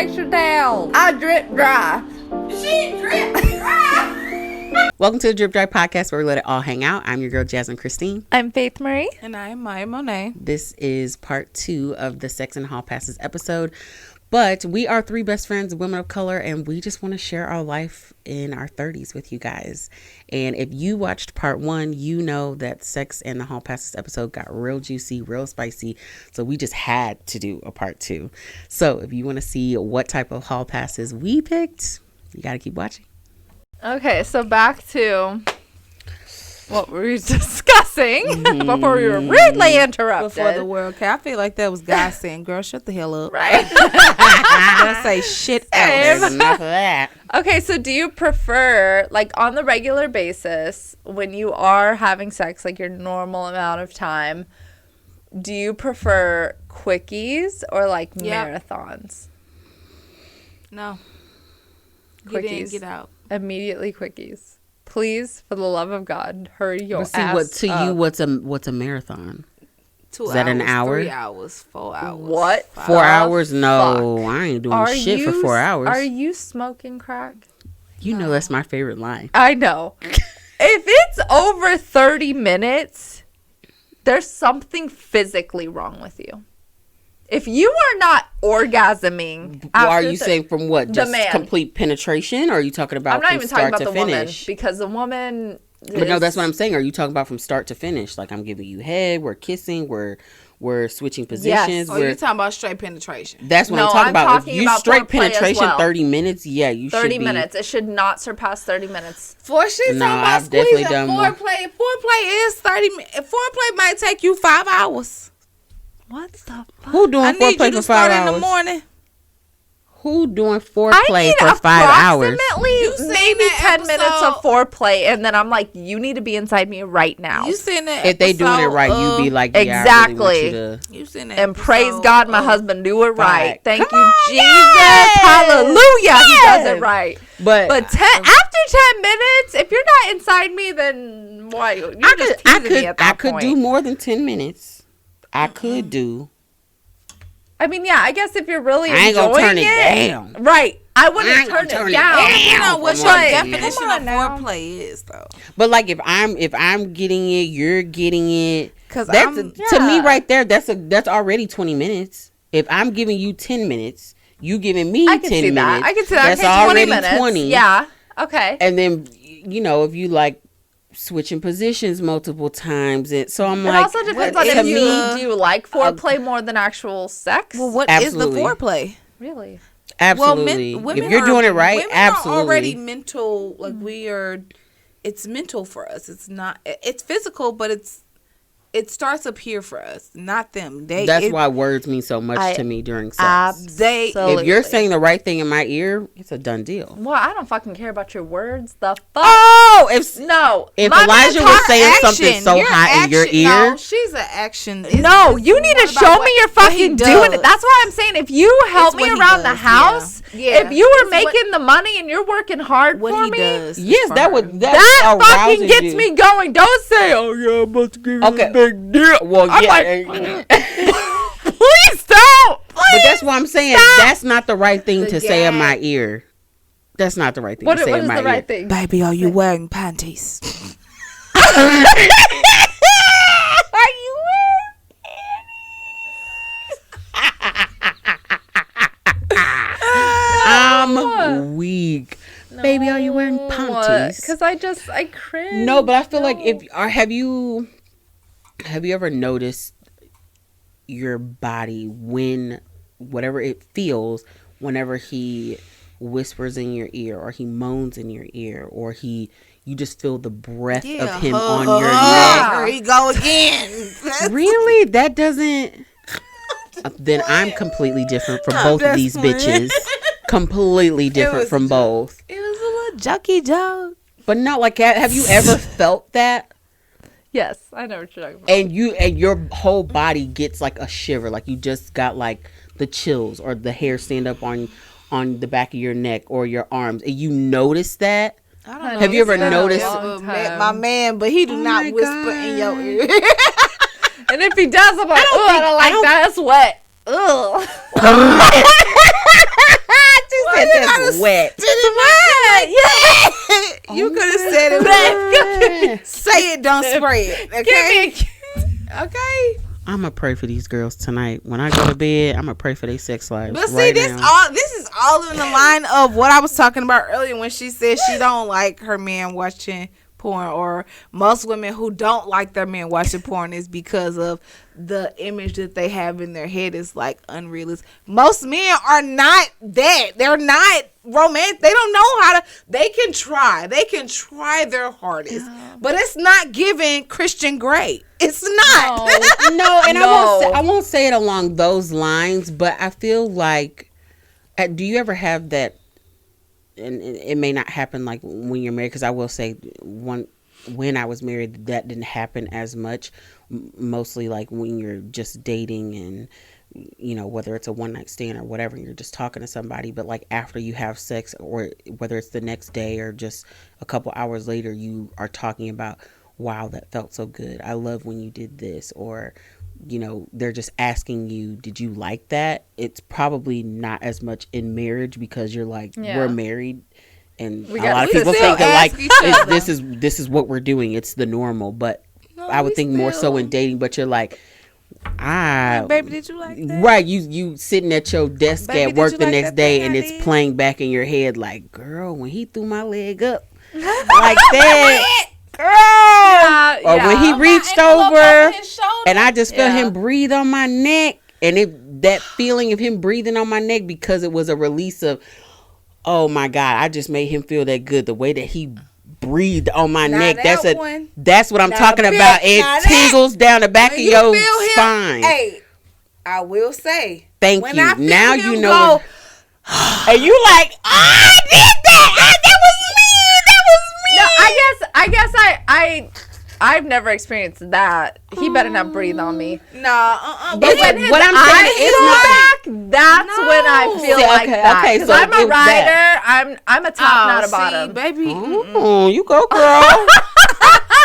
extra towel. I drip dry. She drip dry. Welcome to the Drip Dry Podcast, where we let it all hang out. I'm your girl, Jasmine Christine. I'm Faith Marie. And I'm Maya Monet. This is part 2 of the Sex and Hall Passes episode. But we are 3 best friends, women of color, and we just want to share our life in our 30s with you guys. And if you watched part 1, you know that Sex and the Hall Passes episode got real juicy, real spicy. So we just had to do a part 2. So if you want to see what type of Hall Passes we picked, you got to keep watching. Okay, so back to what we were discussing before we were rudely interrupted. Before the World Cup. I feel like that was God saying, girl, shut the hell up. Right. Don't say shit else. There's enough of that. Okay, so do you prefer, like, on the regular basis, when you are having sex, like your normal amount of time, do you prefer quickies or, like, marathons? No. Quickies. Get in, get out. Immediately quickies. Please, for the love of God, hurry your ass you, up. what's a marathon? 2 Is hours, that an hour? 3 hours, 4 hours. What? 4 hours? No, fuck? I ain't doing shit for 4 hours. Are you smoking crack? You know that's my favorite line. I know. If it's over 30 minutes, there's something physically wrong with you. If you are not orgasming, Are you saying from what? Just man. Complete penetration? Or are you talking about I'm not from even talking start about to the woman, finish? because the woman. But no, that's what I'm saying. Are you talking about from start to finish? Like, I'm giving you head, we're kissing, we're switching positions. Yes. Or you're talking about straight penetration. That's what No, I'm talking I'm about. talking If you about straight foreplay as penetration, well. 30 minutes, yeah, you 30 should be. minutes. It should not surpass 30 minutes. For she's No, talking about I've definitely squeezing done more. foreplay is 30 minutes. Foreplay might take you 5 hours. What the fuck? Who doing I need foreplay you for to 5 start hours? in the morning. Who doing I foreplay need for 5 hours? approximately seen maybe that 10 minutes of foreplay, and then I'm like, you need to be inside me right now. You seen that If they doing it episode right, of- you be like, yeah, Exactly. I really want you to. You seen that And praise episode God, my of- husband do it right. Right. Thank Come you, on, Jesus. yes. Hallelujah. He does Yes. it right. But After 10 minutes, if you're not inside me, then why? You're just teasing me at that I could point. do more than 10 minutes. I could do. I mean, yeah, I guess if you're really I ain't enjoying gonna turn it down. Right. I I wouldn't ain't turn gonna it turn it down. down. You know what Come your on, definition come of on now. foreplay is, though. But like if I'm getting it, you're getting it. 'Cause That's I'm- to me Yeah. right there. That's already 20 minutes. If I'm giving you 10 minutes, you giving me I 10 can see minutes. that. I can see that. That's Okay, 20 already minutes. 20. Yeah. Okay. And then if you like switching positions multiple times, so I'm It like, also depends what on to if me, do you like foreplay more than actual sex? Well, what Absolutely. is the foreplay? Really? absolutely. women if you're are- doing it right, women absolutely. are already mental. Like we are, it's mental for us. It's not. It's physical, but it starts up here for us, not them. That's why words mean so much to me during sex. Absolutely. If you're saying the right thing in my ear, it's a done deal. Well, I don't fucking care about your words. The fuck? Oh, if No. If My Elijah man was talk- saying something so hot in your ear, No, she's an action. No, you need to show me you're fucking doing it. That's why I'm saying if you help me what he around the does, house, yeah. if you were It's what- making the money and you're working hard what for he me, does. yes, that would that fucking gets me going. Don't say, oh yeah, I'm about to give you a big deal. Well, I'm yeah, like, please don't. but that's why I'm saying that's not the right thing to say in my ear. That's not the right thing to say What in is my the ear. right thing? Baby, are you wearing panties? Are you I'm weak. Baby, are you wearing panties? Because I cringe. No, but I feel like have you ever noticed your body when whatever it feels whenever he whispers in your ear or he moans in your ear or you just feel the breath of him on your neck. There you go again. Really? That doesn't. Then I'm completely different from both of these bitches. Completely different from both. It was a little junky joke. But not like, have you ever felt that? Yes, I know what you're talking about. And your whole body gets like a shiver, like you just got like the chills or the hair stand up on the back of your neck or your arms, and you notice that. I don't know. Have you ever noticed my man, but he do not whisper in your ear. And if he does, I'm like, oh, I don't like that. It's wet. ugh. She said that's wet. Yeah. You could have said it. Say it, don't spray it. Okay. Okay. I'm gonna pray for these girls tonight. When I go to bed, I'm gonna pray for their sex lives. But see, right this now. is all in the line of what I was talking about earlier when she said she don't like her man watching porn, or most women who don't like their men watching porn is because of the image that they have in their head is like unrealistic. Most men are not that. They're not romantic. They don't know how to. They can try their hardest, but it's not giving Christian Grey. It's not. No, and No. I won't say it along those lines, but I feel like, do you ever have that? And it may not happen like when you're married, because I will say when I was married, that didn't happen as much. Mostly like when you're just dating and, you know, whether it's a one night stand or whatever, you're just talking to somebody. But like after you have sex, or whether it's the next day or just a couple hours later, you are talking about, wow, that felt so good. I love when you did this. Or, you know, they're just asking you, did you like that? It's probably not as much in marriage, because you're like, we're married, and a lot of people think that like this is what we're doing. It's the normal. But I would think more so in dating. But you're like, baby, did you like that? Right, you sitting at your desk Baby, at work did the you like next that day, thing and I it's did? playing back in your head like, girl, when he threw my leg up like that. Or when he reached over and I just felt him breathe on my neck, and that feeling of him breathing on my neck, because it was a release of, oh my God, I just made him feel that good. The way that he breathed on my neck, that's what I'm talking about. It tingles down the back of your spine. Hey, I will say, thank when you. I feel Now him you know. And you like, I did that. That was me. No, I guess I've never experienced that. He better not breathe on me. No, But when his what I'm eyes saying is go not. back, that's when I feel See, like okay, that. okay, 'Cause so I'm a it's that. rider. I'm a top, not a bottom. baby. Oh, you go, girl.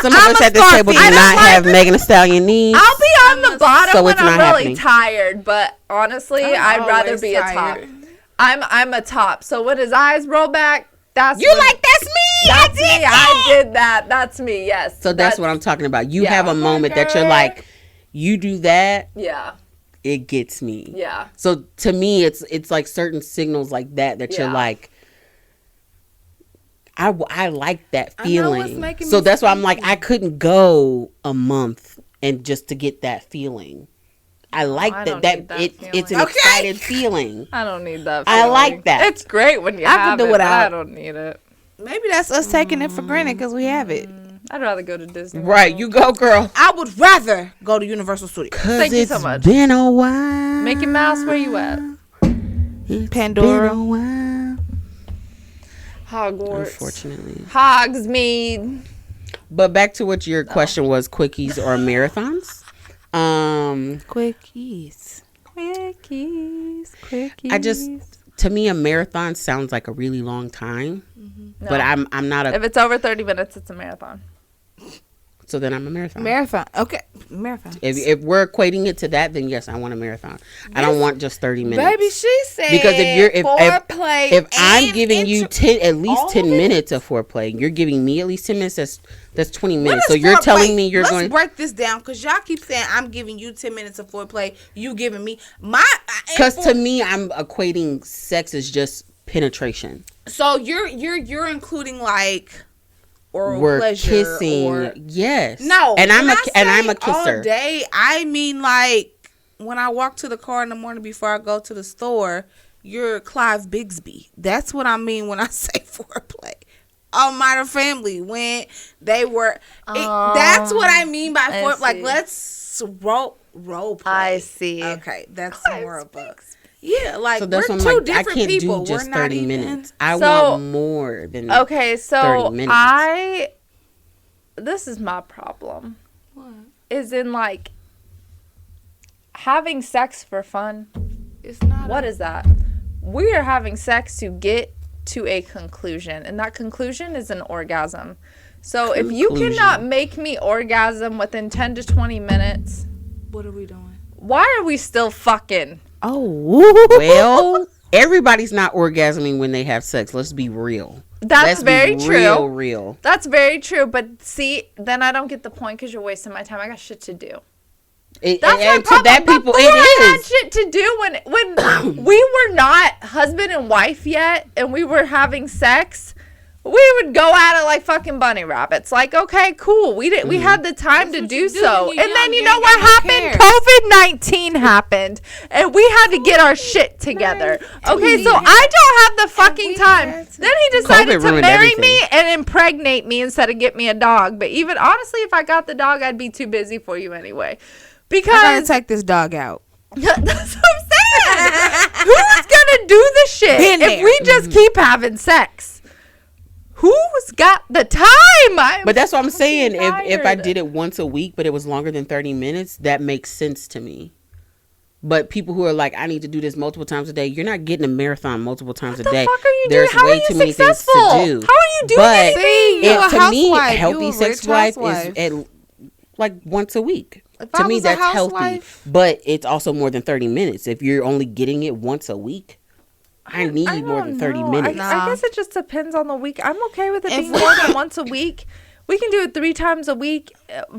Some of us at this table do I don't not have Megan Thee Stallion knees. I'll be on the bottom So when it's I'm not really happening. tired, but honestly, I'd rather always be a top. tired. I'm a top. So when his eyes roll back, that's You when, like, that's me. that's me. I did that. That's me. Yes. So that's what I'm talking about. You have a Yeah. moment that you're like, you do that, Yeah. it gets me. Yeah. So to me, it's like certain signals like that you're Yeah. like, I like that I know what's feeling. making So me that's why I'm like, I couldn't go a month and just to get that feeling. I like I that. don't need that It's an feeling. excited feeling. I don't need that. I feeling. like that. It's great when you I can have do it, but without. I don't need it. Maybe that's us taking it for granted because we have it. I'd rather go to Disney. Right, World. you go, girl. I would rather go to Universal Studios. Thank you so much. Been a while. Mickey Mouse, where you at? It's Pandora. Been a while. Hogwarts. Unfortunately. Hogsmeade. But back to what your question was: quickies or marathons? Quickies. To me, a marathon sounds like a really long time. No. But I'm not If it's over 30 minutes, it's a marathon. So then I'm a marathon. Marathon. Okay. Marathon. If we're equating it to that, then yes, I want a marathon. I don't want just 30 minutes. Baby, she said Because if foreplay if I'm and giving you at least 10 minutes of foreplay, you're giving me at least 10 minutes. That's 20 minutes. So you're telling me Let's going. break this down because y'all keep saying I'm giving you 10 minutes of foreplay. You giving me Because to me, I'm equating sex as just penetration. So you're including like oral We're pleasure kissing. or Yes. no. And I'm when a I say kisser. all day. I mean like when I walk to the car in the morning before I go to the store. You're Clive Bigsby. That's what I mean when I say foreplay. On Modern Family when they were. That's what I mean by foreplay. Like let's role play. I see. Okay, that's more of a. Yeah, like So that's we're what two I'm like, I different can't people. do just We're not 30 even, minutes. I So- want more than Okay, so 30 minutes. this is my problem. What? Is in like having sex for fun. It's not. What is that? We are having sex to get to a conclusion, and that conclusion is an orgasm. So if you cannot make me orgasm within 10 to 20 minutes, What are we doing? why are we still fucking? Oh. Well, everybody's not orgasming when they have sex. Let's be real. That's very true. Real. That's very true. But see, then I don't get the point because you're wasting my time. I got shit to do. That's my to problem. that people, Before it I had is. shit to do when we were not husband and wife yet, and we were having sex. We would go at it like fucking bunny rabbits. Like, okay, cool. We had the time to do so. And then you know what happened? COVID-19 happened, and we had to get our shit together. Okay, so I don't have the fucking time. Then he decided to marry me and impregnate me instead of get me a dog. But even honestly, if I got the dog, I'd be too busy for you anyway. Because I gotta take this dog out. That's what I'm saying. Who's gonna do the shit if we just keep having sex? Who's got the time? But that's what I'm saying. If I tired. did it once a week, but it was longer than 30 minutes, that makes sense to me. But people who are like, I need to do this multiple times a day, you're not getting a marathon multiple times a day. What the fuck are you There's doing? How way are you too many successful? things to do. How are you doing But anything? You're a to me, housewife. healthy You're a sex rich life housewife. is at like once a week. If To I me, was a that's healthy. housewife- But it's also more than 30 minutes. If you're only getting it once a week, I need more than 30 minutes. I guess it just depends on the week. I'm okay with it being more than once a week. We can do it 3 times a week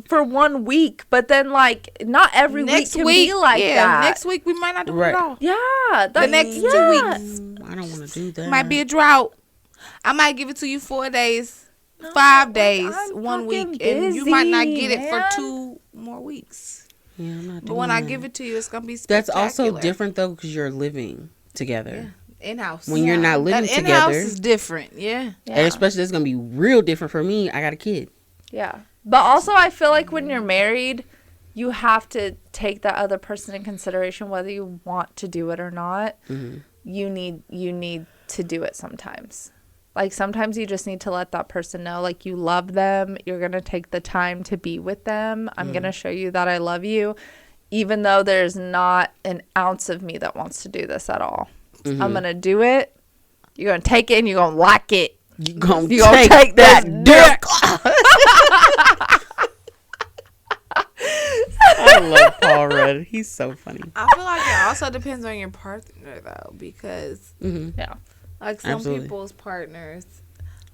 for 1 week, but then like not every week can be like that. Next week we might not do it at all. Yeah, The next 2 weeks I don't want to do that. might be a drought. I might give it to you 4 days, 5 days, I'm 1 week, fucking and you might not busy, get it for man. 2 more weeks. Yeah, I'm not But doing when I that. give it to you, it's gonna be That's spectacular. also different though because you're living together. In-house. When you're not living that in-house together, is different. Yeah. and especially it's gonna be real different for me. I got a kid. Yeah. But also I feel like when you're married, you have to take that other person in consideration whether you want to do it or not. Mm-hmm. You need to do it sometimes. Like sometimes you just need to let that person know like you love them. You're going to take the time to be with them. I'm going to show you that I love you even though there's not an ounce of me that wants to do this at all. Mm-hmm. I'm going to do it. You're going to take it and you're going to like it. You gonna take that dick. I love Paul Rudd. He's so funny. I feel like it also depends on your partner though, because Yeah. like some Absolutely. people's partners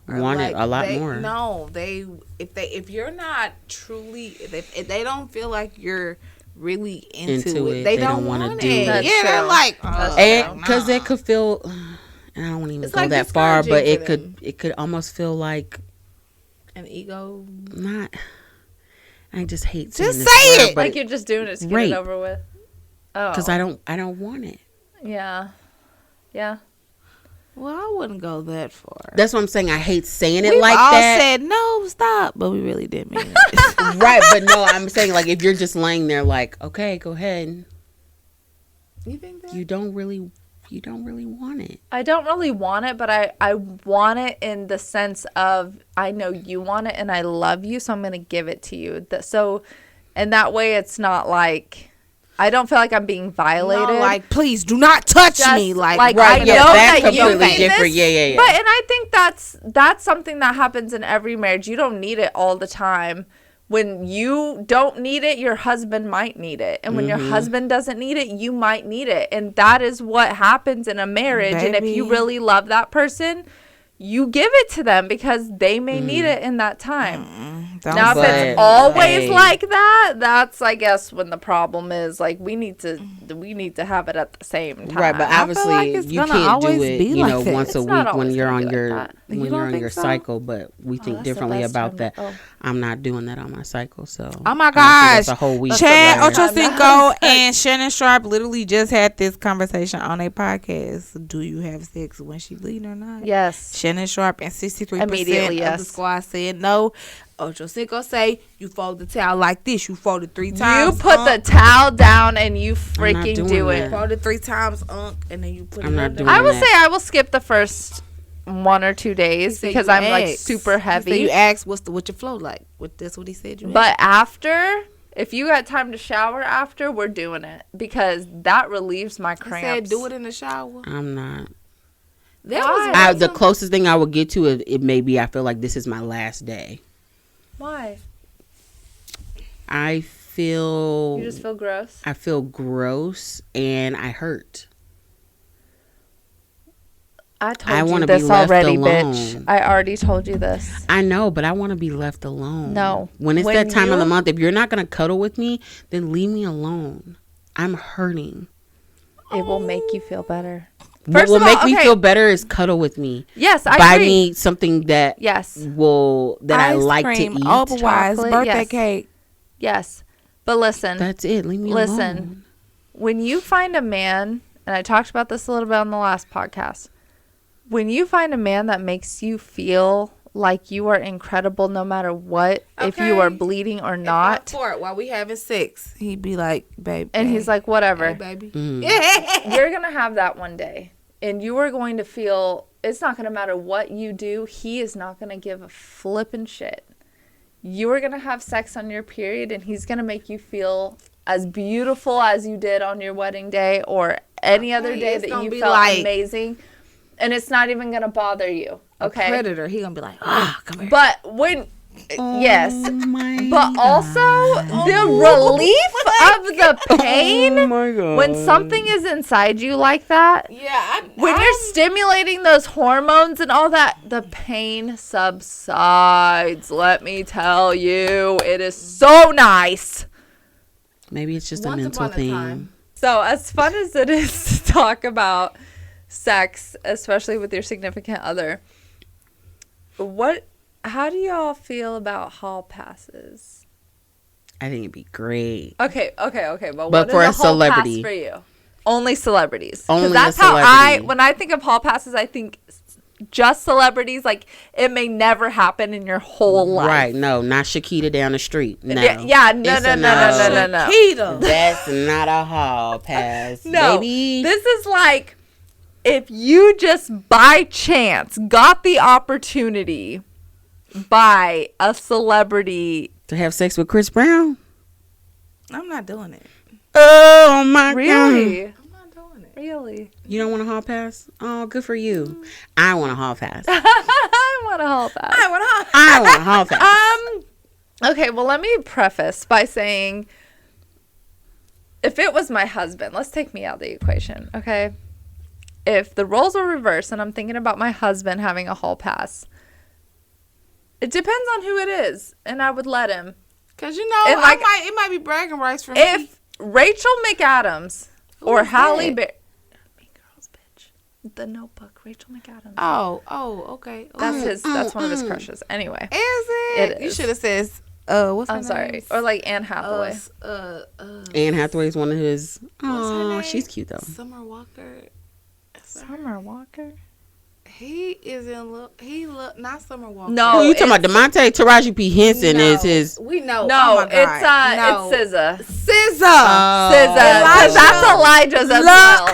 are Want like, it a lot they- more. No, if you're not truly if they don't feel like you're really into it, they don't wanna want do it. it. That's Yeah, they're true. like, And because nah. it could feel, and I don't even It's go like that far, but discouraging for it could almost feel like an ego. not. I just hate saying Just this say word, it. but Like you're just doing it to get rape. it over with. Oh. because I don't want it. Yeah. Yeah. Well, I wouldn't go that far. That's what I'm saying. I hate saying it We've like all that. said no, stop, but we really didn't mean it. Right, but no, I'm saying like if you're just laying there like, okay, go ahead. You think that? You don't really want it. I don't really want it, but I want it in the sense of I know you want it and I love you, so I'm going to give it to you. And that way it's not like I don't feel like I'm being violated. No, like, please do not touch Just, me. Like, like, Right, I yeah, know that's that you completely need different. this, Yeah. But and I think that's something that happens in every marriage. You don't need it all the time. When you don't need it, your husband might need it. And when your husband doesn't need it, you might need it. And that is what happens in a marriage. And if you Baby. really love that person, you give it to them because they may need it in that time. Now, if But, it's always hey. like that, that's I guess when the problem is. Like we need to have it at the same time. Right, but I feel like obviously it's you gonna can't always do it, be you like know, that. once a It's not week when always you're gonna on be like your that. You when don't you're on think your so? cycle. But we think that's the differently best about time that. to- I'm not doing that on my cycle, so. Oh my I don't think gosh. that's a whole week. Chad Right. Ochocinco and Shannon Sharp literally just had this conversation on a podcast. Do you have sex when she bleeding or not? Yes. Shannon Sharp and 63% Immediately, of yes. the squad said no. Ochocinco say you fold the towel like this. You fold it 3 times. You put the towel down and you freaking doing do that. it. fold it 3 times, and then you put I'm it not under. doing I will that. say I will skip the first 1 or 2 days He said because you I'm like asked. super He said heavy. you asked what's your flow like. That's what he said. But after, if you got time to shower after, we're doing it because that relieves my he cramps. said do it in the shower. I'm not. That Why? was The closest thing I would get to it may be I feel like this is my last day. Why? I feel. You just feel gross? I feel gross and I hurt. I I told you wanna be this left already, alone. bitch. I already told you this. I know, but I want to be left alone. No. When it's When that time of the you- month, if you're not going to cuddle with me, then leave me alone. I'm hurting. It will make you feel better. What First will of all, make me okay. feel better is cuddle with me. Yes, I Buy agree. me something that Yes. I like to cream, eat. Oberweis, Chocolate, birthday yes. cake. Yes. But listen. That's it. Leave me Listen. alone. When you find a man, and I talked about this a little bit on the last podcast, when you find a man that makes you feel like you are incredible no matter what, if you are Okay. bleeding or If I not, fart while we having sex, he'd be like, babe. and he's like, whatever, hey, baby. Mm. you're going to have that one day. And you are going to feel, it's not going to matter what you do. He is not going to give a flippin' shit. You are going to have sex on your period, and he's going to make you feel as beautiful as you did on your wedding day or any other day it's that gonna you be felt like- amazing. And it's not even going to bother you. Okay. Predator. He gonna be like, come here. But when, yes. Oh my But also the relief of the pain Oh my God. when something is inside you like that. Yeah. When you're stimulating those hormones and all that, the pain subsides. Let me tell you, it is so nice. Maybe it's just a Once mental upon a thing. time. So, as fun as it is to talk about sex, especially with your significant other, how do y'all feel about hall passes? I think it'd be great. Okay. But But what for is a a hall celebrity. pass for you? Only celebrities. 'Cause Only a that's how celebrity. when I think of hall passes, I think just celebrities. Like, it may never happen in your whole life. Right? No, not Shakita down the street. No. Yeah. No. It's a No. Keto. That's not a hall pass, No. baby. This is like if you just by chance got the opportunity by a celebrity. To have sex with Chris Brown? I'm not doing it. Oh my God. Really? I'm not doing it. Really? You don't want a hall pass? Oh, good for you. I want a hall pass. I want to hall pass. I want to. I want a hall pass. Okay, well, let me preface by saying if it was my husband, let's take me out of the equation, okay? If the roles were reversed and I'm thinking about my husband having a hall pass, it depends on who it is, and I would let him. Cause you know, And, like, it might be bragging rights for me. If Rachel McAdams or Who's Halle that? Berry, Mean Girls, bitch, The Notebook, Rachel McAdams. Okay. That's one of his crushes. Anyway, Is it? It You is. should have said. What's her I'm sorry, name? or like Anne Hathaway. Anne Hathaway's one of his. What's her Oh, name? she's cute though. Summer Walker. Summer Walker. He is in look. He look not Summer Walker. No, Who you talking about? DeMonte Taraji P. Henson No. is his. We know. No, Oh my God. No. it's SZA. SZA. SZA. 'Cause Elijah. that's Elijah's as well.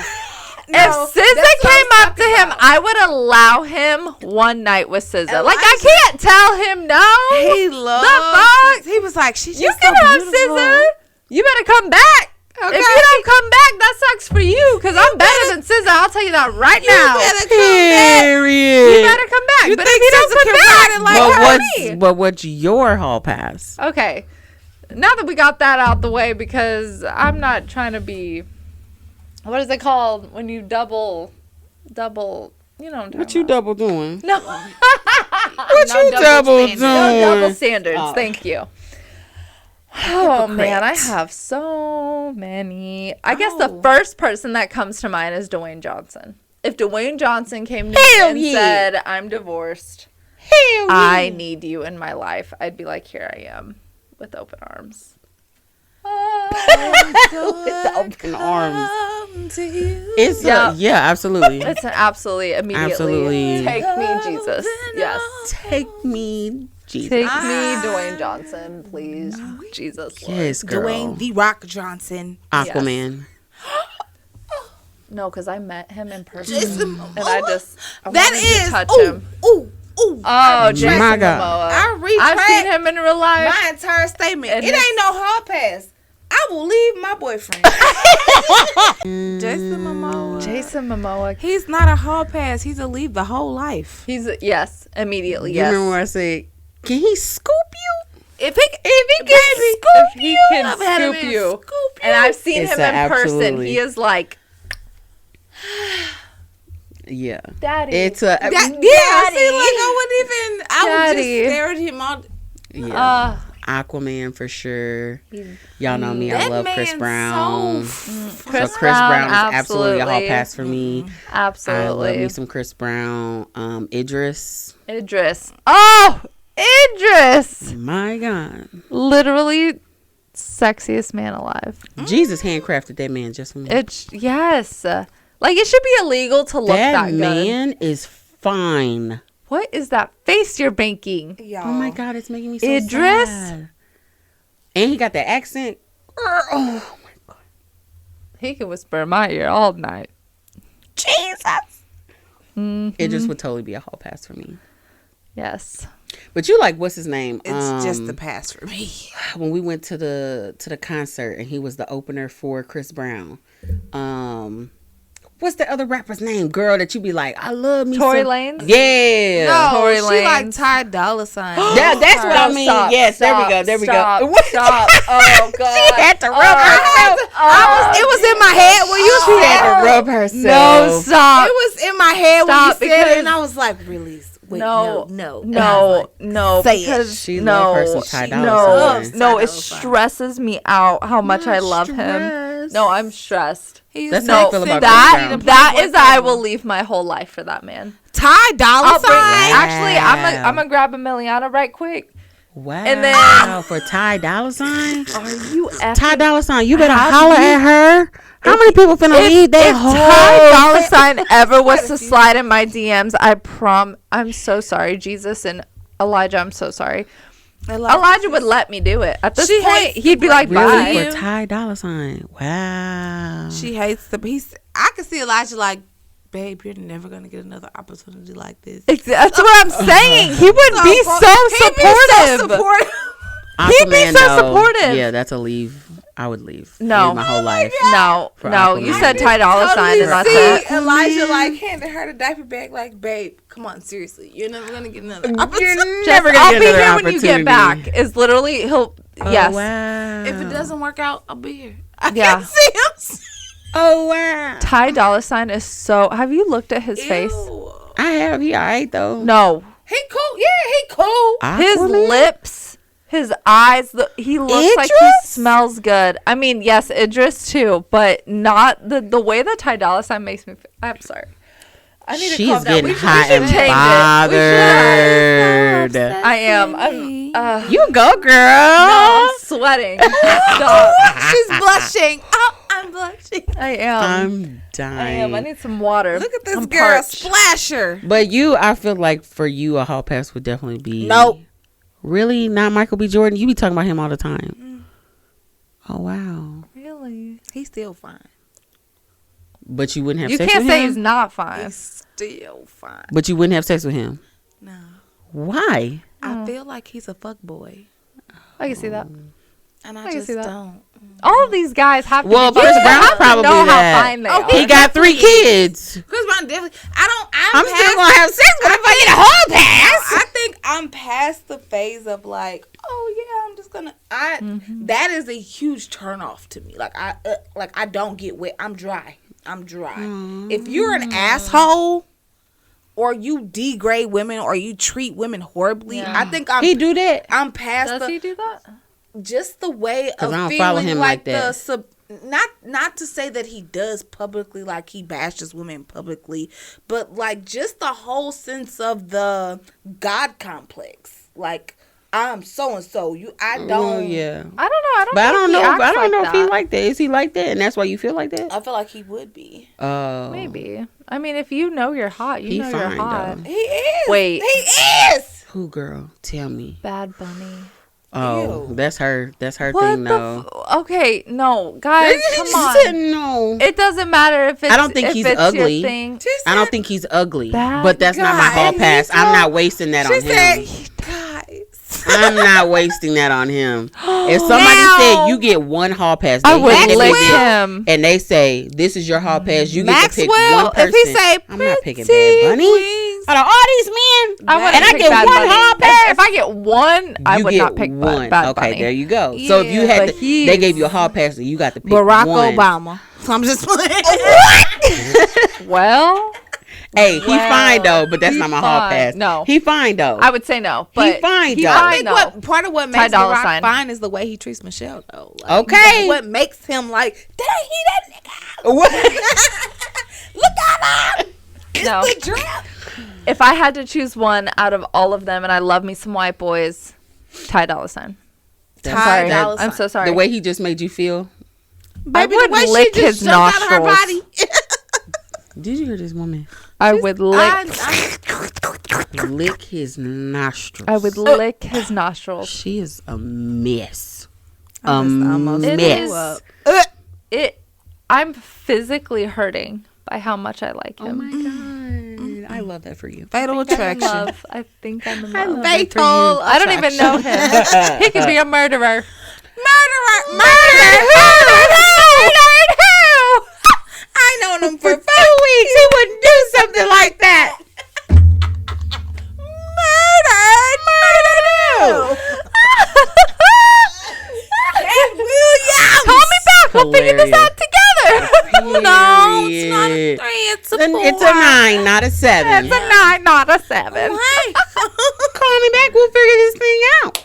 No, If SZA that's what came I'm up to talking him, about. I would allow him one night with SZA. Like, I Elijah. can't tell him no. He loved. fuck? He was like, she's You just can so have beautiful. SZA. You better come back. Okay. If you don't come back, that sucks for you. Because I'm better than SZA. I'll tell you that right You now. better come back. Period. You better come back. You but think if you don't SZA come can back, ride it like But her? what's but what's your hall pass? Okay. Now that we got that out the way, because I'm not trying to be, what is it called when you double, you know what I'm talking What you about. double doing? No. What No you double double standards. doing? No double standards. Oh. Thank you. Oh, man. I Hypocrite. have so many. I guess the Oh. first person that comes to mind is Dwayne Johnson. If Dwayne Johnson came to Hell me and yeah. said, I'm divorced, Hell I need you in my life, I'd be like, here I am with open arms. with the open arms. Come to you. It's Yeah. yeah, absolutely. It's an absolutely immediately. Absolutely. Take me, Jesus. Yes. Take me, Jesus. Take me, Dwayne Johnson, please. Jesus. Lord. Yes, girl. Dwayne The Rock Johnson. Aquaman. No, because I met him in person. Jason And I just I That wanted to is. touch Ooh, him. ooh, ooh. Oh, Jason My Momoa. God. I I've seen retract him in real life. my entire statement. And It his- ain't no hall pass. I will leave my boyfriend. Jason Momoa. Jason Momoa. He's not a hall pass. He's a leave the whole life. He's yes, immediately. You Yes. remember where I said, "Can he scoop you?" If he can I've scoop had you, him scoop in you. and I've seen It's him a in person. absolutely- He is like, Yeah. Daddy. It's a See, like I wouldn't even. I would just Daddy. stare at him all. yeah. Aquaman for sure. Y'all know me. I That love Chris man's Brown. Chris Chris Brown, Brown is absolutely a hall absolutely. pass for me. I love Absolutely. me some Chris Brown. Idris. Idris. Oh, Idris. My God. Literally sexiest man alive. Jesus handcrafted that man just for me. It's, yes. Like, it should be illegal to look that, That good. man is fine. What is that face you're making? Y'all. Oh my God, it's making me so Idris? sad. And he got that accent. Oh my God. He can whisper in my ear all night. Jesus. Idris would totally be a hall pass for me. Yes. But you like, what's his name? It's just the pass for me. When we went to the concert and he was the opener for Chris Brown. What's the other rapper's name, girl, that you be like, I love me Tory some- Lanez? Yeah. No, Tory she like Lanez. Ty Dolla $ign. That's what I mean. Stop, Yes, stop, there we stop, go. Stop. Oh, God. She had to rub herself. It was in my head when you She said had to it. rub herself. No, stop. It was in my head Stop, when you said because- it, and I was like, release. Wait, No, no. no, Say it. because She no, love her some Ty Dolla no, $ign. no, Ty it Dolla $ign. stresses me out how much I love him. stressed. No, I'm stressed. He's That's so how I feel about that Chris Brown. that is I will leave my whole life for that man. Ty Dolla I'll bring, $ign. actually, I'm gonna grab a Miliana right quick. Wow. And then- for Ty Dolla $ign? Are you Ty Dolla $ign, you better Have holler you- at her. How many people finna leave that If whole Ty Dolla $ign ever was to slide in my DMs, I'm so sorry, Jesus and Elijah. I'm so sorry. Elijah would let me do it. At this She point, hates he'd be like, Really? "Bye." For Ty Dolla $ign? Wow. She hates the. I can see Elijah like, babe, you're never gonna get another opportunity like this. That's what I'm saying. He would be so supportive. He'd be Aquaman, so though, supportive. Yeah, that's a leave. I would leave. No. Leave my whole life. No, For no, you Aquaman. said Ty Dolla $ign, and that's see it. Elijah like handed her the diaper bag, like, babe, come on, seriously, you're never gonna get another opportunity. never gonna I'll get be another here when you get opportunity. back. Is literally he'll. Oh, Yes. Wow. If it doesn't work out, I'll be here. I Yeah. can see him. Oh wow. Ty Dolla $ign is so. Have you looked at his face? Ew. I have. He alright though. No, He cool. Yeah, he cool. his Aquaman? lips, his eyes. He looks like he Idris? smells good. I mean, yes, Idris too, but not the way that Ty Dolla $ign makes me. I'm sorry. I need to She's calm down. getting We should hot and change bothered. it. I am. I'm. You go, girl. No, I'm sweating. Stop. She's blushing. Oh, I'm blushing. I am. I'm I dying. am. I need some water. Look at this I'm girl, parched. splasher. But you, I feel like for you, a hall pass would definitely be. Nope. Really? Not Michael B. Jordan? You be talking about him all the time. Oh, wow. Really? He's still fine. But you wouldn't have You sex can't with say him? he's not fine. He's still fine. But you wouldn't have sex with him? No. Why? I feel like he's a fuck boy. I can see that. And I can just see that. don't. All of these guys have to. Well, be, Chris you Brown's have to probably know that. how fine they are. He got 3 kids. Chris Brown definitely. I'm still going to have sex with him if I get a hall pass. I think I'm past the phase of like, oh yeah, I'm just gonna. That is a huge turnoff to me. Like I don't get wet. I'm dry. If you're an asshole, or you degrade women, or you treat women horribly, Yeah. I think He do that? I'm past Does the he do that? just the way of I don't feeling follow him like the that. not to say that he does publicly, like he bashes women publicly, but like just the whole sense of the God complex. Like, I'm so and so. I don't. Oh, yeah. I don't know. I don't. But I think don't he know. acts I don't know like if he that. like that. Is he like that? And that's why you feel like that? I feel like he would be. Oh. Maybe. I mean, if you know you're hot, you He know you're fine, hot. though. He is. Wait. He is. Who, girl? Tell me. Bad Bunny. Oh, Ew. that's her. That's her What thing, the? though. Okay, no, guys, come She on. said no. It doesn't matter if it's. I don't think if he's it's ugly. Your thing. I don't think he's ugly, Bad but that's not my hall guy. pass. I'm not wasting that on She said, him. guys. I'm not wasting that on him. If somebody Now- said you get one hall pass, I they would hand it lick to you, him. and they say this is your hall pass, you get to pick one Maxwell, person. if he say, I'm not picking pretty Bad Bunny. wings Out of all these men, wouldn't and I pick get Bad one Bunny. hall pass. If I get one, I You would get not pick one. Bad Okay, Bunny. there you go. So if you had but they gave you a hall pass, and you got to pick Barack one. Obama. I'm just playing. Well, Hey, he fine though, but that's he not my hall fine. pass. No. He fine though. I would say no. But fine, though. I fine, think though. what part of what makes Dolla Barack Sign. fine is the way he treats Michelle though. Like, Okay. what makes him like? Did I hear that nigga? What? Look at him. It's No. the drip. If I had to choose one out of all of them, and I love me some white boys, Ty Dolla Sign. I'm Ty sorry. Dolla I'm Sign. so sorry. The way he just made you feel. Baby, would the way lick she just his jumped out of her nostrils. body. Did you hear this woman? I would lick. Lick his nostrils. I would lick his nostrils. She is a mess. almost It mess. is. I'm physically hurting by how much I like Oh him. my god, I love that for you. Fatal I'm in attraction. love. I think I'm in love. Fatal. I don't even know him. He could be a murderer. Murderer. Murdered who? I known him for 2 weeks, he wouldn't do something like that. Williams. Call me back. We'll figure this out together. No, it's not a Period. 3. It's a 4. It's a 9, not a 7. It's a 9, not a 7. Hey. Call me back. We'll figure this thing out.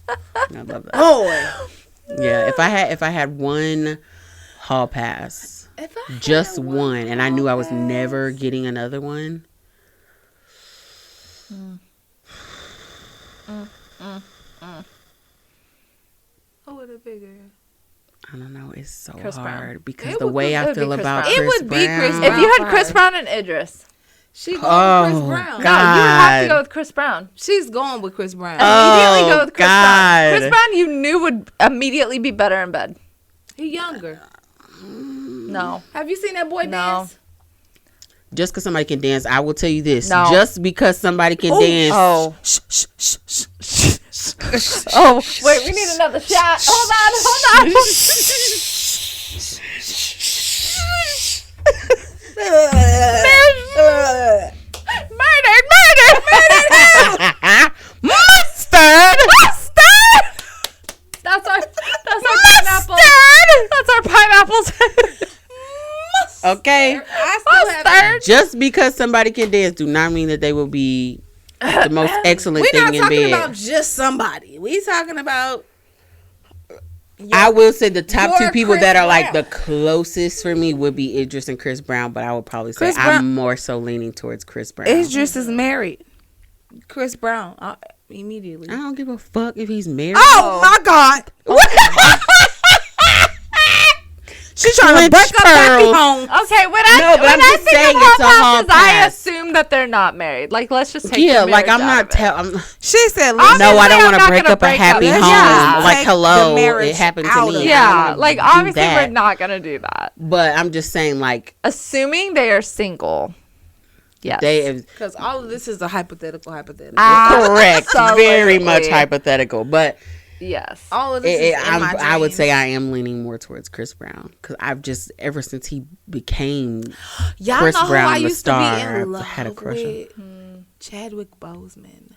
I love that. Boy. Yeah, if I had one hall pass, just one, and I knew I was never getting another one. Who would it figure? I don't know. It's so Chris Brown. hard because It the would way be- I it would feel be Chris about Brown. Chris It would be Brown. Chris If Brown. you had Chris Brown and Idris, She going with Chris Brown. no, you have to God. go with Chris Brown. She's going with Chris Brown. Immediately go with Chris God. Brown. Chris Brown, you knew would immediately be better in bed. He younger. No, Have you seen that boy No. dance? Just because somebody can dance, I will tell you this. No. Just because somebody can dance. Oh. Shh, shh, shh, shh, shh. Oh, wait, we need another shot. Hold on. Murdered. Mustard. That's our pineapple. That's our pineapples. Okay. I still have. Mustard. Just because somebody can dance do not mean that they will be the most excellent We're not thing in talking bed. about just somebody. We talking about. I will say the top Your 2 people Chris that are like Brown. the closest for me would be Idris and Chris Brown, but I would probably say Chris I'm Brown- more so leaning towards Chris Brown. Idris is married. Chris Brown. Immediately. I don't give a fuck if he's married. Oh my God! She's trying to Clench break up happy pearls. home. Okay, when I No, but when I'm I just think saying of it's a hall hall passes, I pass. assume that they're not married. Like, let's just take Yeah, the like I'm marriage not out of it. She said, No, I Obviously, don't I'm want to not break gonna up a break happy up. home. Yeah. Like, Take hello, the marriage it happened out to of me. it. I Yeah, don't wanna like do obviously that. we're not gonna do that. But I'm just saying, like, Assuming they are single. Yes. because all of this is a hypothetical. Correct. Very much Absolutely. hypothetical. But Yes. All of this is in my I would dreams. say I am leaning more towards Chris Brown because I've just, ever since he became Y'all Chris know who Brown, I the used to star, be in I've love had a crush on. with? Chadwick Boseman.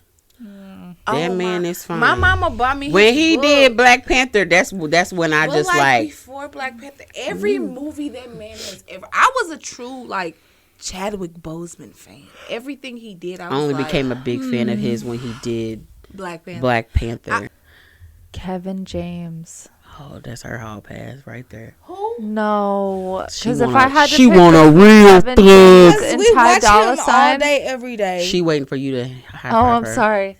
That man is fine. My mama bought me When his he book. did Black Panther, that's when I But just like before Black Panther, every movie that man has ever. I was a true like Chadwick Boseman fan. Everything he did, I was only like, became a big fan of his when he did Black Panther. Black Panther. Kevin James. Oh, that's her hall pass right there. Who? No, She because if want I a- had to she pick want a real Kevin thug. James Because and we Ty watch Dolla him all Sign. day, every day. She waiting for you to high Oh, five I'm her. sorry.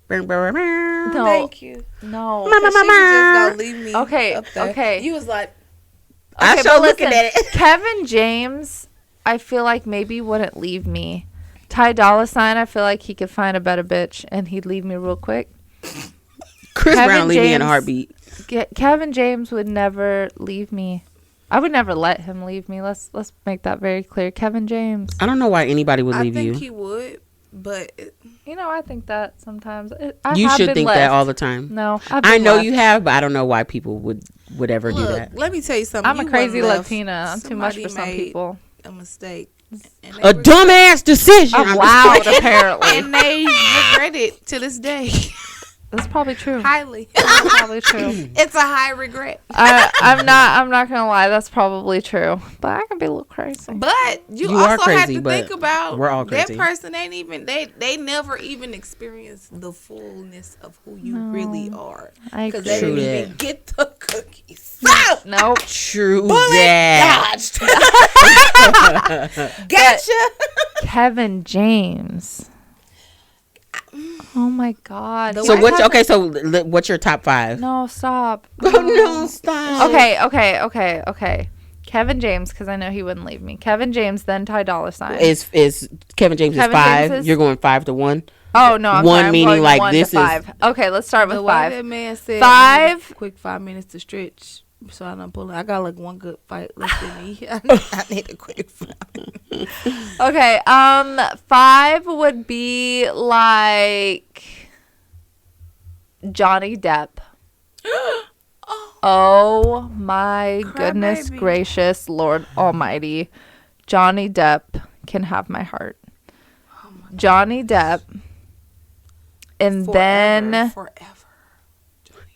No. No, Thank you. no. She was just gonna leave me. Okay, up there. okay. You was like, I Okay, sure but looking listen, at it. Kevin James, I feel like maybe wouldn't leave me. Ty Dolla Sign, I feel like he could find a better bitch and he'd leave me real quick. Chris Kevin Brown leave me in a James- heartbeat. Kevin James would never leave me. I would never let him leave me. Let's make that very clear. Kevin James. I don't know why anybody would I leave think you. he would, but You know, I think that sometimes. You have should been think left. that all the time. No, I know you have, but I don't know why people would ever do look, that. let me tell you something. I'm a You crazy wasn't left. Latina. I'm too much Somebody for some made people. A mistake. And A dumbass decision. I'm I'm loud, just playing. apparently. And they regret it to this day. That's probably true. Highly. That's probably true. It's a high regret. I'm not gonna lie. That's probably true. But I can be a little crazy. But you You are also have crazy, to but think about we're all that crazy. person ain't even they never even experienced the fullness of who you really are. I Because they True didn't that. even get the cookies. So, Nope. True bullet that. dodged. Gotcha. Kevin James. Oh my God. So what's okay? So what's your top 5? No, stop. Oh no, stop. Okay. Kevin James, because I know he wouldn't leave me. Kevin James, then Ty Dolla $ign. Is Kevin James Kevin is 5? James is- You're going 5 to 1. Oh no, I'm One sorry, I'm meaning going like 1 this to 5. Okay, let's start with The way 5. that man said 5. quick 5 minutes to stretch. So I don't pull it. I got like one good fight left in me. I need a quick 5 minutes. Okay, 5 would be like Johnny Depp. Oh my goodness baby. gracious, Lord Almighty. Johnny Depp can have my heart. Johnny Depp. And then Forever.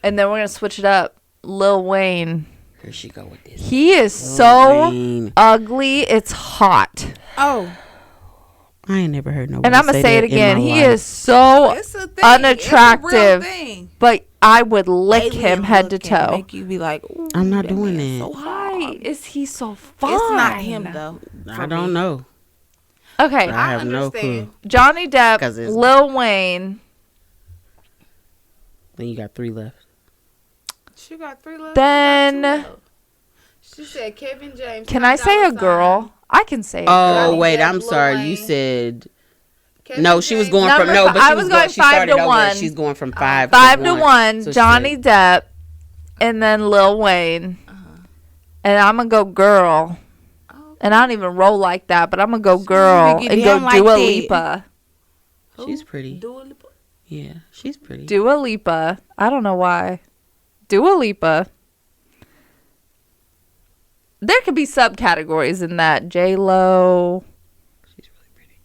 we're going to switch it up. Lil Wayne. Here she go with this. He is so Wayne. ugly. It's hot. Oh, I ain't never heard nobody. And I'm going to say it that in again. my He life. is so it's a thing. unattractive. It's a real thing. But I would lick Alien him head to look can toe. Make you be like, ooh, I'm not that doing man that. so Why hard. is he so fine? It's not him though. I don't know. Okay, I have no understand. clue. Johnny 'Cause Depp, it's- Lil Wayne, Then you got 3 left. She got 3 left. then She said Kevin James. can I say a girl? I can say a girl. Oh Johnny wait, Depp, I'm Lil sorry. Wayne. You said Kevin no. She was James. going Number from no, fi- but I she was was going going. She 5 started to over. 1. She's going from 5. 5 to 1, So Johnny straight. Depp, and then Lil Wayne. And I'm going to go girl. And I don't even roll like that, but I'm going to go girl get and go down like Dua that. Lipa. She's pretty. Dua Lipa. Yeah, she's pretty. Dua Lipa. I don't know why. Dua Lipa. There could be subcategories in that. J-Lo, She's really pretty.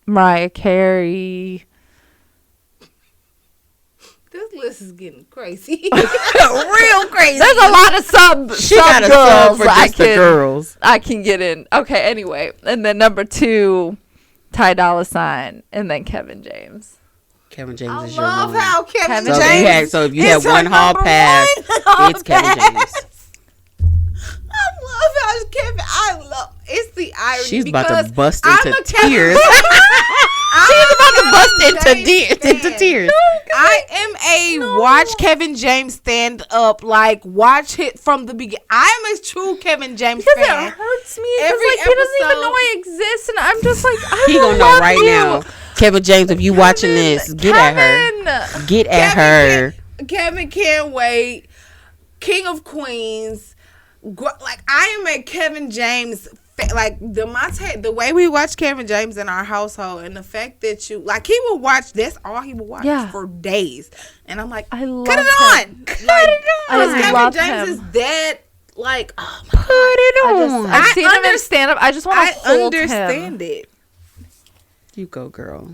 Mariah Carey. This list is getting crazy. Real crazy. There's a lot of She got a sub girls for just the girls. I can get in. Okay, anyway. And then number 2, Ty Dolla $ign, and then Kevin James. Kevin James I is your love one. how Kevin Kevin James. So if you had is her one hall number pass, one hall it's Kevin pass. James. I love how Kevin. I love. It's the irony. She's about because to bust I'm into a Kevin- tears. She's about to bust James into fan. tears. I am a watch Kevin James stand up, like watch it from the beginning. I am a true Kevin James Because fan. it hurts me. Because Every like, he doesn't even episode- know I exist. And I'm just like, I He gonna know love right you. now. Kevin James, if you watching this, get at her. Kevin. Get at her. Kevin can't wait. King of Queens. Like I am a Kevin James. Like the way we watch Kevin James in our household, and the fact that you like he will watch. That's all he will watch for days. And I'm like, I love cut it him. on. Like, I Kevin love James him. is that. Like, oh my Put it on. I've seen him in stand up. I just want I to hold him. understand it. You go, girl.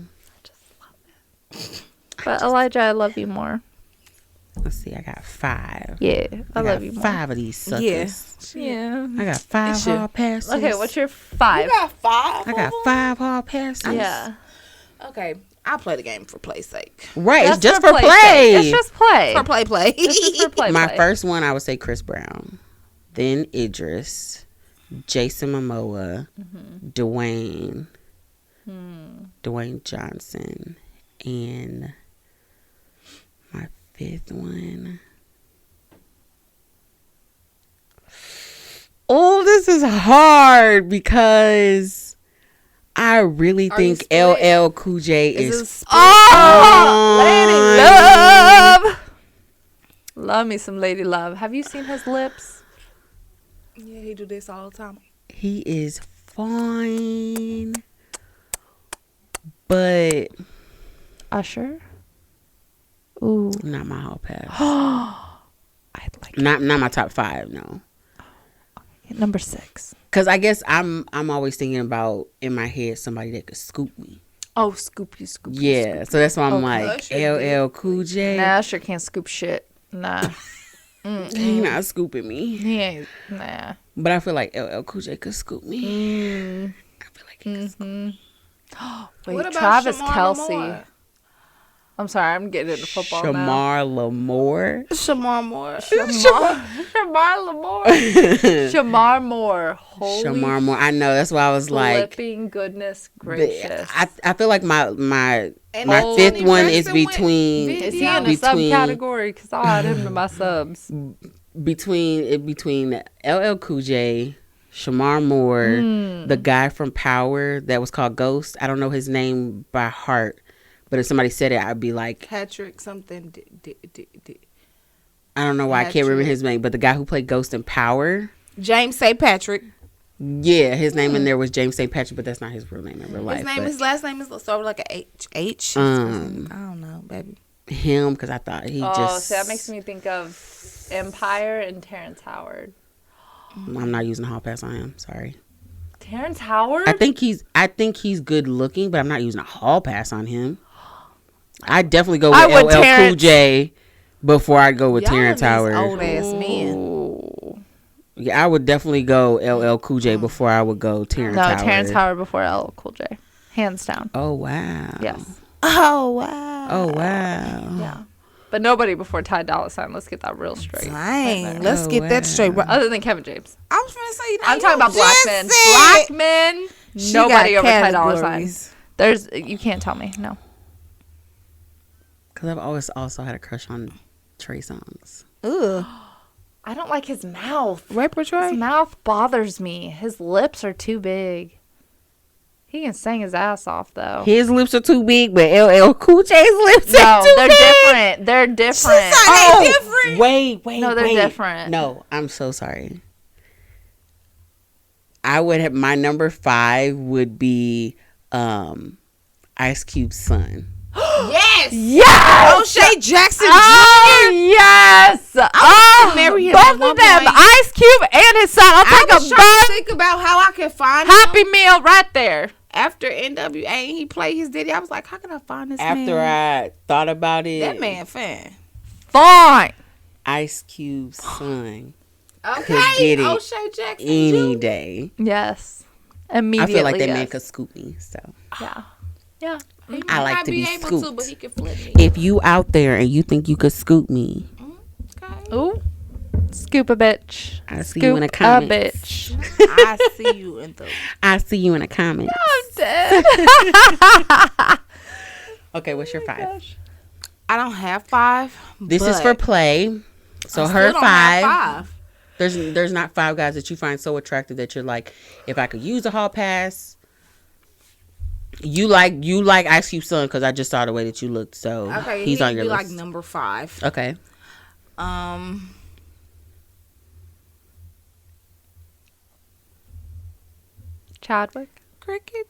But Elijah, I love you more. Let's see. I got 5. Yeah, I got love you more. 5 of these suckers. Yeah. I got 5 should. hall passes. Okay, what's your 5? You got 5. I got 5 hall passes. Yeah. Okay, I'll play the game for play's sake. Right. It's That's just for sake. play. It's just play. For play. This is for play. My play. first one, I would say Chris Brown, then Idris, Jason Momoa, Dwayne, Dwayne Johnson, and my 5th one. Oh, this is hard because I really Are you think split? LL Cool J Is is it split? Oh, on. Lady Love. Love me some Lady Love. Have you seen his lips? Yeah, he do this all the time. He is fine, but Usher. Ooh. not my hall pass. I'd like Not my top 5. No. Number 6. Because I guess I'm always thinking about in my head somebody that could scoop me. Oh, scoop you. Yeah, so that's why I'm Okay. like LL Cool J. Nah, I sure can't scoop shit. Nah. He not scooping me. He ain't. Nah. But I feel like LL Cool J could scoop me. I feel like he could scoop. Wait, What about Travis Shamar Kelsey. Lamore? I'm sorry, I'm getting into football now. Shamar Lamore. Shamar Moore. Shamar Lamore. Shamar Moore. Holy Shamar Moore. I know. That's why I was like, flipping goodness gracious. I feel like my And fifth Tony one is Braxton went between Is he in a between- subcategory? Because I'll add him to my subs. between LL Cool J, Shamar Moore, the guy from Power that was called Ghost. I don't know his name by heart, but if somebody said it, I'd be like, Patrick something. I don't know why I can't remember Patrick. his name, but the guy who played Ghost in Power. James St. Patrick. Yeah, his name in there was James St. Patrick, but that's not his real name in real life. His last name is started with like a H. I don't know, baby. Him, because I thought he just. So that makes me think of Empire and Terrence Howard. I'm not using a hall pass on him. Sorry. Terrence Howard? I think he's good looking, but I'm not using a hall pass on him. I definitely go I with would LL Cool Terrence. J before I go with Terrence Howard. Old ass men. Ooh. Yeah, I would definitely go LL Cool J before I would go Terrence No, Howard. Terrence Howard before LL Cool J. Hands down. Oh wow. Yes. Oh wow. Oh wow. Yeah. But nobody before Ty Dolla $ign. Let's get that real straight. Dang, let's Oh, get that wow. straight. Bro. Other than Kevin James. I was gonna say, I'm talking about black men. Black men. Nobody over Ty Dolla $ign. There's. You can't tell me. No. Because I've always also had a crush on Trey Songz. Ugh. I don't like his mouth. Rapper Trey. His mouth bothers me. His lips are too big. He can sing his ass off though. His lips are too big, but LL Cool J's lips No, are too they're big. different. They're different. different. Wait. No, they're different. No, I'm so sorry. I would have my number 5 would be Ice Cube's son. Yes. Yes. O'Shea Jackson Oh Jr. yes. Oh, marry him both at of one them, point. Ice Cube and his son. I'll I take was a trying to bun think about how I could find Happy him. Meal right there. After NWA and he played his daddy. I was like, how can I find this After man? I thought about it, That man fan. Fine. Ice Cube's son Okay. get it O'Shea Jackson any Jr. day. Yes. I Immediately. feel like that yes. man could scoop me. So Yeah. Yeah. He I might like not to be able scooped. to, but he can flip me. if you out there and you think you could scoop me, Okay. Ooh. Scoop a bitch. I see you in the Scoop a comments. bitch. I see you in the. I see you in the comments. I'm dead. Okay, what's your 5? I don't have 5. This is for play. So her 5. There's not 5 guys that you find so attractive that you're like, if I could use a hall pass. You like Ice Cube's son because I just saw the way that you looked. So Okay, he's on your be list. like number 5. Okay. Chadwick. Cricket.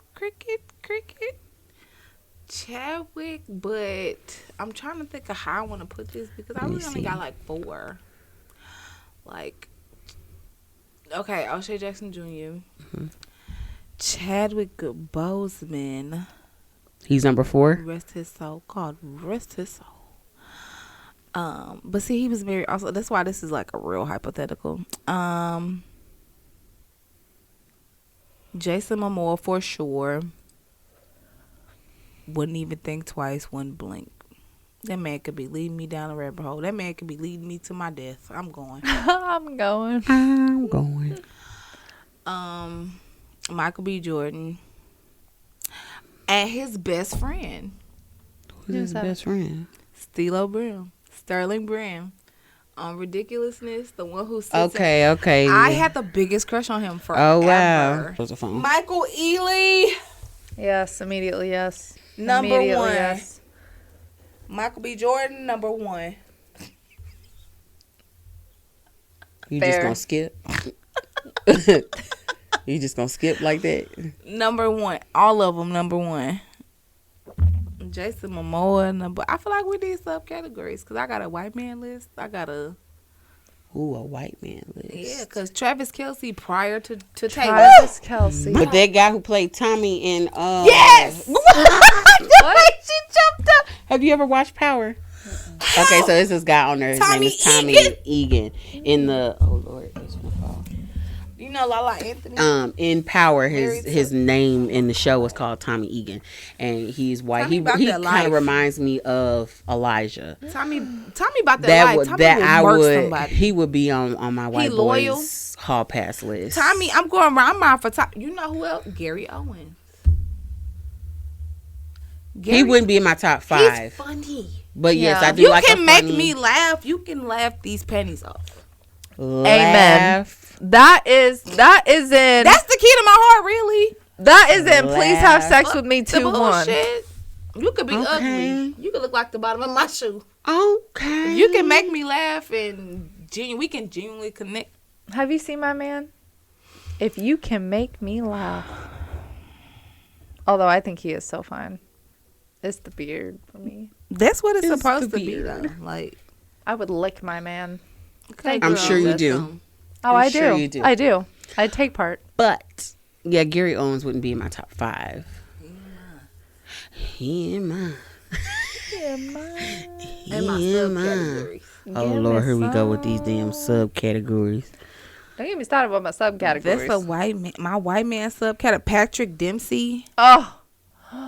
Chadwick, but I'm trying to think of how I want to put this because I Let me really only see. got like 4. Like, okay, O'Shea Jackson Jr., Chadwick Boseman, He's number 4. rest his soul, but see, he was married also. That's why this is like a real hypothetical. Jason Momoa for sure. Wouldn't even think twice, wouldn't blink. That man could be leading me down a rabbit hole. That man could be leading me to my death. I'm going. I'm going. I'm going. Michael B. Jordan. And his best friend, Who's his that? best friend? Sterling Brown. On Ridiculousness, the one who sits Okay. I had the biggest crush on him forever. Oh wow. Close the phone. Michael Ealy, Yes, immediately yes. number Immediately, 1. yes. Michael B. Jordan, number 1. You Fair. just gonna skip? You just gonna skip like that? Number 1. All of them, number 1. Jason Momoa, number. I feel like we need subcategories because I got a white man list. I got a Ooh, a white man list. Yeah, because Travis Kelce prior to Taylor. Travis Kelce. But that guy who played Tommy in Yes! What? She jumped up. Have you ever watched Power? Okay, so it's this guy on there. His name is Tommy Egan. In the Lord, it's gonna fall. You know Lala Anthony? In Power, Married his name in the show was called Tommy Egan, and he's white. Tell me He about that kind life. of reminds me of Elijah. Tommy about that life. Tommy I would murk would somebody. he would be on my white loyal? boys hall pass list. Tommy, I'm going around for Tommy. You know who else? Gary Owens. He wouldn't be in my top 5. He's funny. But yes, Yeah. I do You like can a make funny me laugh. You can laugh these pennies off. laugh. That is in. That's the key to my heart, really. That is in. Please have Laugh. sex with me The 2-1. bullshit. You could be Okay. ugly. You could look like the bottom of my shoe. Okay. You can make me laugh and we can genuinely connect. Have you seen my man? If you can make me laugh. Although I think he is so fine. It's the beard for me. That's what it's It's supposed the to be, beard. though. Like, I would lick my man. okay, I'm girl, sure you that's do. some- Oh, I'm I sure do. you do. I do. I take part. But yeah, Gary Owens wouldn't be in my top 5. He in mine. In my He in mine. subcategories. Oh Give Lord, me here we go with these some. damn subcategories. Don't get me started with my subcategories. That's a white man. My white man subcategory. Patrick Dempsey. Oh,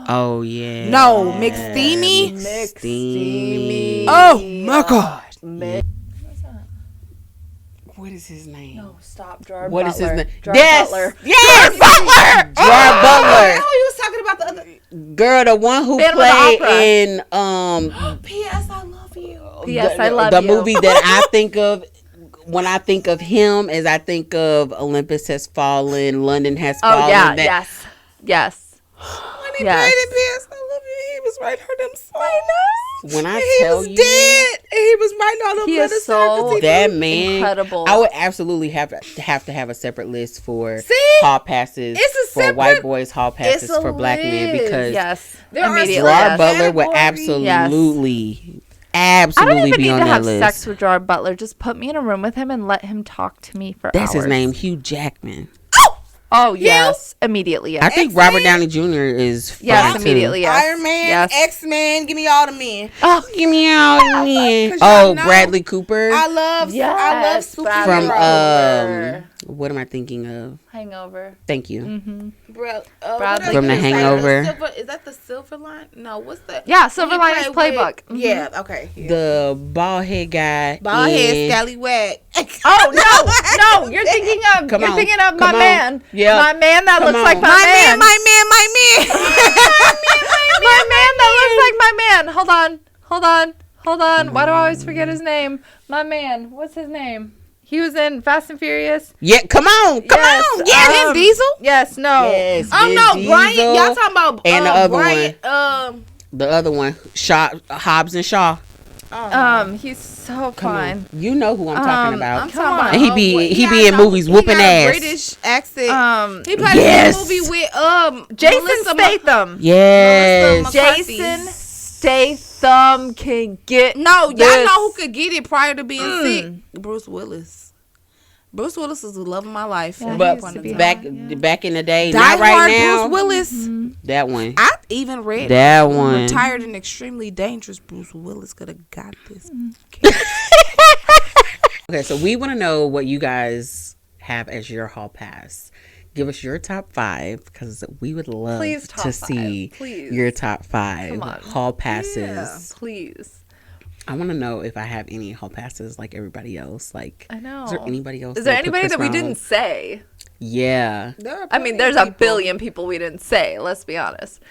Oh yeah. No, McSteamy. McSteamy. Oh my God. What is his name? no, stop, Gerard What is Butler. his name? Gerard Yes. Butler. Yes. Butler. Gerard Butler. Oh, he was talking about the other. Girl, the one who Phantom of the played Opera. in P.S. I love you. P.S. I love the you. movie that I think of when I think of him is I think of Olympus Has Fallen, London Has Fallen. Oh yeah, that- yes. When he Yes. played in P.S. I love you, he was writing her them songs. When I he tell was you dead. And he was writing all them He letters is so that man, incredible. I would absolutely have to have a separate list for See? hall passes It's a for separate- white boys, hall passes a for black men list. because Yes. There are Immediately. Gerard Yes. Butler would Category. absolutely I don't even be need on to that have list. sex with Gerard Butler. Just put me in a room with him and let him talk to me for That's hours. his name, Hugh Jackman. Oh yes, immediately. I Yes. think X-Men? Robert Downey Jr. is fine Yes, too. immediately. Yes. Iron Man, Yes. X-Men, give me all the men. Oh, Give me all the men. 'Cause Oh, y'all know Bradley Cooper I love Yes, superheroes. from Bradley. what am I thinking of? Hangover. Thank you. Mm-hmm. Bradley From The Hangover. Is that the Silver Line? No, what's that? Yeah, Silver He Linings played Playbook. with- Mhm. Yeah, okay. Yeah. The bald head guy. Bald head in- scallywag. Oh no, you're thinking of Come on. thinking of Come my on. man. Yep. My man that Come looks on. like my My man. man, my man, my man. My man that looks like my man. Hold on. Why do I always forget his name? My man. What's his name? He was in Fast and Furious. Yeah, come on. Yes, On. Yes. Vin Diesel? Yes, no. Yes. Oh Vin no, Brian. Diesel. Y'all talking about And the other Brian? The other one, Shaw, Hobbs and Shaw. He's so Come fine. on. You know who I'm talking about. I'm Come talking about. on. And he be I in know. movies He whooping got a ass. British accent. He played Yes. in a movie with Jason Melissa Statham. Yes. Melissa McCarthy. Jason Statham can get No, y'all this. know who could get it prior to being sick? Bruce Willis. Bruce Willis is the love of my life. Yeah, But used to be back in the day, Die not right Hard now. Bruce Willis. That one. I even read That one. Retired and extremely dangerous. Bruce Willis could have got this. Okay, so we want to know what you guys have as your hall pass. Give us your top 5 because we would love Please, top to 5. see Please. your top 5 Come on. hall passes. Please. I want to know if I have any hall passes like everybody else. Like, I know. is there anybody else? Is there that put anybody Chris that we Brown? didn't say? Yeah. I mean, there's a billion people we didn't say. Let's be honest.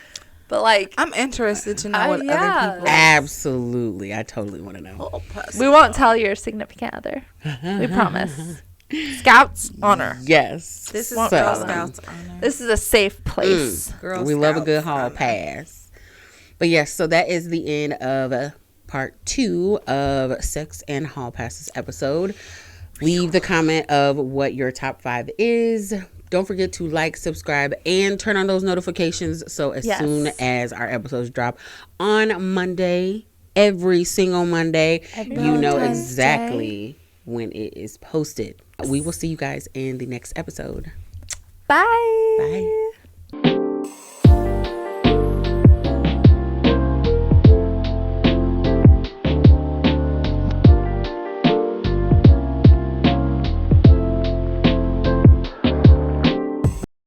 But like, I'm interested to know what yeah. other people. Absolutely. I totally want to know. we won't tell your significant other. We promise. Scouts honor. Yes. This is Won't Girl tell them. Scouts honor. This is a safe place. Girl We love a Scouts good hall honor. pass. But yes, so that is the end of part 2 of Sex and Hall Passes episode. Leave the comment of what your top 5 is. Don't forget to like, subscribe, and turn on those notifications so as Yes. soon as our episodes drop on Monday, every single Monday, Every you know Valentine's exactly when it is posted. We will see you guys in the next episode. Bye. Bye.